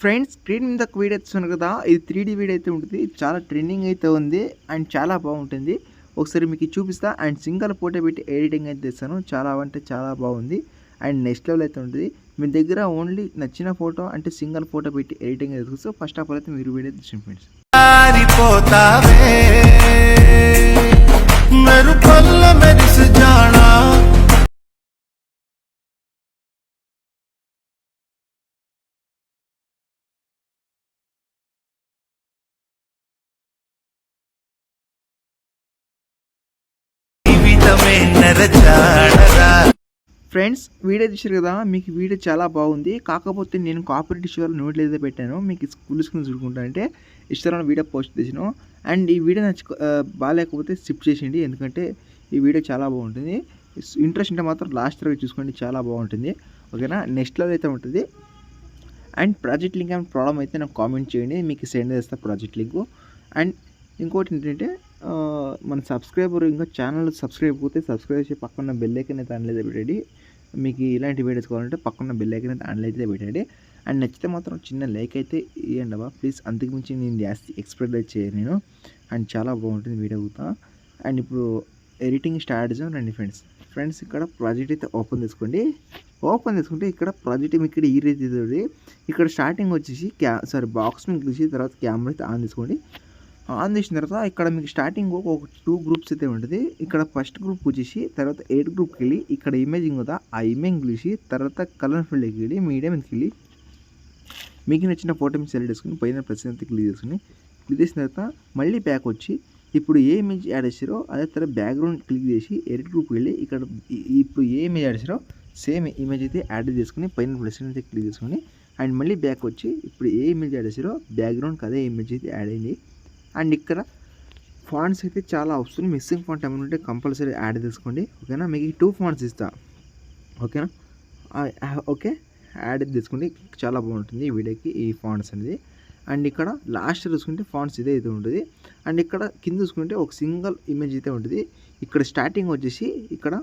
Friends screen మీద ఒక video ఇస్తున్నాను కదా, ఇది 3D వీడియో అయితే ఉంటుంది. చాలా ట్రెండింగ్ అయితే ఉంది అండ్ చాలా బాగుంటుంది. ఒకసారి మీకు చూపిస్తా అండ్ సింగల్ ఫోటో పెట్టి ఎడిటింగ్ అయితే చేస్తాను. చాలా అంటే చాలా బాగుంది అండ్ నెక్స్ట్ లెవెల్ అయితే ఉంటుంది. మీ దగ్గర ఓన్లీ నచ్చిన ఫోటో అంటే సింగల్ ఫోటో పెట్టి ఎడిటింగ్ అయితే చూస్తే ఫస్ట్ ఆఫ్ ఆల్ అయితే మీరు వీడియో తీసుకోండి ఫ్రెండ్స్. ఫ్రెండ్స్ వీడియో చూసారు కదా, మీకు వీడియో చాలా బాగుంది. కాకపోతే నేను కాపీరైట్ ఇష్యూ వల్ల నోట్లు అయితే పెట్టాను. మీకు ఫుల్ స్క్రీన్ చూసుకుంటా అంటే ఇష్టమైన వీడియో పోస్ట్ చేసాను. అండ్ ఈ వీడియో బాగాలేకపోతే స్కిప్ చేసేయండి, ఎందుకంటే ఈ వీడియో చాలా బాగుంటుంది. ఇంట్రెస్ట్ ఉంటే మాత్రం లాస్ట్ వరకు చూసుకోండి, చాలా బాగుంటుంది. ఓకేనా, నెక్స్ట్ లెవెల్ అయితే ఉంటుంది. అండ్ ప్రాజెక్ట్ లింక్ ఏమైనా ప్రాబ్లం అయితే నాకు కామెంట్ చేయండి, మీకు సెండ్ చేస్తా ప్రాజెక్ట్ లింకు. అండ్ ఇంకోటి ఏంటంటే మన సబ్స్క్రైబర్ ఇంకా ఛానల్ సబ్స్క్రైబ్ అయిపోతే సబ్స్క్రైబ్ చేసి పక్కన బెల్ ఐకాన్ అయితే ఆన్లో అయితే పెట్టండి. మీకు ఇలాంటి వీడియోస్ కావాలంటే పక్కన బెల్ ఐకాన్ అయితే ఆన్లో అయితే పెట్టండి. అండ్ నచ్చితే మాత్రం చిన్న లైక్ అయితే ఇవ్వండి అబ్బా ప్లీజ్. అంతకుమించి నేను జాస్తి ఎక్స్పెక్ట్ అయితే చేయను నేను. అండ్ చాలా బాగుంటుంది వీడియో అవుతా. అండ్ ఇప్పుడు ఎడిటింగ్ స్టార్ట్ చేద్దాం రండి ఫ్రెండ్స్. ఇక్కడ ప్రాజెక్ట్ అయితే ఓపెన్ చేసుకుంటే ఇక్కడ ప్రాజెక్ట్ మీకు ఇక్కడ ఈ రీతి ఇక్కడ స్టార్టింగ్ వచ్చేసి బాక్స్ మీకు తీసి తర్వాత కెమెరా అయితే ఆన్ చేసుకోండి. ఆన్ చేసిన తర్వాత ఇక్కడ మీకు స్టార్టింగ్ ఒక 2 గ్రూప్స్ అయితే ఉంటుంది. ఇక్కడ ఫస్ట్ గ్రూప్ వచ్చేసి తర్వాత 8 గ్రూప్కి వెళ్ళి ఇక్కడ ఇమేజింగ్ కదా, ఆ ఇమేజ్ తీసి తర్వాత కలర్ ఫీల్డ్కి వెళ్ళి మీడియం మీదకి వెళ్ళి మీకు నచ్చిన ఫోటో మీద సెలెక్ట్ చేసుకుని పైన ప్రశ్న క్లిక్ చేసుకుని క్లిక్ చేసిన తర్వాత మళ్ళీ బ్యాక్ వచ్చి ఇప్పుడు ఏ ఇమేజ్ యాడ్ చేసారో అదే తర్వాత బ్యాక్గ్రౌండ్ క్లిక్ చేసి ఎడిట్ గ్రూప్కి వెళ్ళి ఇక్కడ ఇప్పుడు ఏ ఇమేజ్ యాడ్ చేసారో సేమ్ ఇమేజ్ అయితే యాడ్ చేసుకుని పైన ప్రశ్న అయితే క్లిక్ చేసుకుని అండ్ మళ్ళీ బ్యాక్ వచ్చి ఇప్పుడు ఏ ఇమేజ్ యాడ్ చేసారో బ్యాక్గ్రౌండ్కి అదే ఇమేజ్ అయితే యాడ్ అయింది. అండ్ ఇక్కడ ఫాంట్స్ అయితే చాలా వస్తుంది. మిస్సింగ్ ఫాంట్ ఏమైనా ఉంటే కంపల్సరీ యాడ్ చేసుకోండి. ఓకేనా, మీకు 2 ఫాంట్స్ ఇస్తా. ఓకేనా, ఓకే యాడ్ చేసుకోండి, చాలా బాగుంటుంది ఈ వీడియోకి ఈ ఫాంట్స్ అనేది. అండ్ ఇక్కడ లాస్ట్ చూసుకుంటే ఫాంట్స్ ఇదే అయితే ఉంటుంది. అండ్ ఇక్కడ కింద చూసుకుంటే ఒక సింగిల్ ఇమేజ్ అయితే ఉంటుంది. ఇక్కడ స్టార్టింగ్ వచ్చేసి ఇక్కడ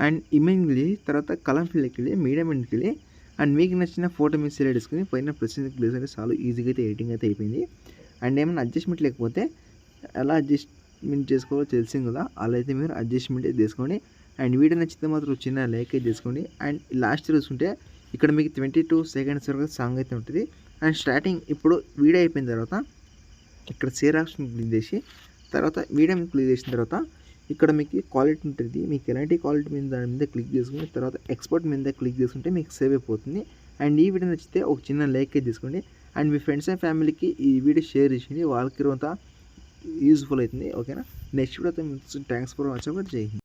అండ్ ఇమేజ్ వెళ్ళి తర్వాత కలర్ ఫీల్డ్కి వెళ్ళి మీడియం ఎండ్కి వెళ్ళి అండ్ మీకు నచ్చిన ఫోటో మీద సెలెక్ట్ చేసుకుని పైన ప్రెస్ ప్లేస్ అంటే చాలా ఈజీగా అయితే ఎడిటింగ్ అయితే అయిపోయింది. అండ్ ఏమైనా అడ్జస్ట్మెంట్ లేకపోతే ఎలా అడ్జస్ట్మెంట్ చేసుకోవాలో తెలిసింది కదా, అలా అయితే మీరు అడ్జస్ట్మెంట్ అయితే చేసుకోండి. అండ్ వీడియో నచ్చితే మాత్రం చిన్న లైక్ అయితే చేసుకోండి. అండ్ లాస్ట్ చూసుకుంటే ఇక్కడ మీకు 22 సెకండ్స్ వరకు సాంగ్ అయితే ఉంటుంది. అండ్ స్టార్టింగ్ ఇప్పుడు వీడియో అయిపోయిన తర్వాత ఇక్కడ షేర్ ఆప్షన్ క్లిక్ చేసి తర్వాత వీడియో క్లిక్ చేసిన తర్వాత ఇక్కడ మీకు క్వాలిటీ ఉంటుంది. మీకు ఎలాంటి క్వాలిటీ మీద దాని మీద క్లిక్ చేసుకుని తర్వాత ఎక్స్పోర్ట్ మీద క్లిక్ చేసుకుంటే మీకు సేవ్ అయిపోతుంది. అండ్ ఈ వీడియో నచ్చితే ఒక చిన్న లైక్ అయితే తీసుకోండి. అండ్ మీ ఫ్రెండ్స్ అండ్ ఫ్యామిలీకి ఈ వీడియో షేర్ చేయండి, వాళ్ళకి కొంత యూజ్ఫుల్ అవుతుంది. ఓకేనా, next video thanks for watching. జై హింద్.